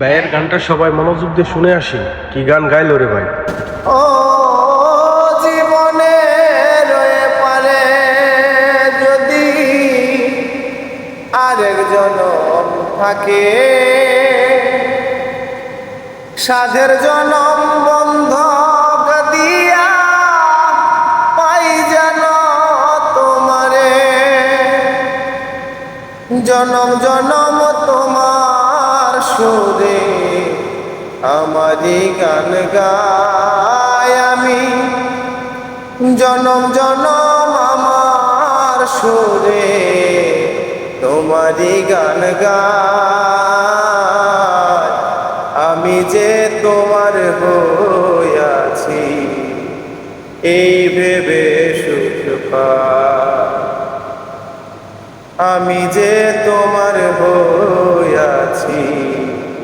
ভাইয়ের গানটা সবাই মনোযোগ দিয়ে শুনে আসি। কি গান গাইলো রে ভাই? ও জীবনে রয়ে পারে যদি আরেক জনম থাকে, সাধের জনম বন্ধক দিয়া পাই যেন তোমারে, জনম জনম তোমার সুরে আমারই গান গাই আমি, জনম জনম আমার সুরে তোমারই গান গাই আমি, যে তোমার হইয়াছি এই ভেবে সুখ পাই, আমি যে তোমার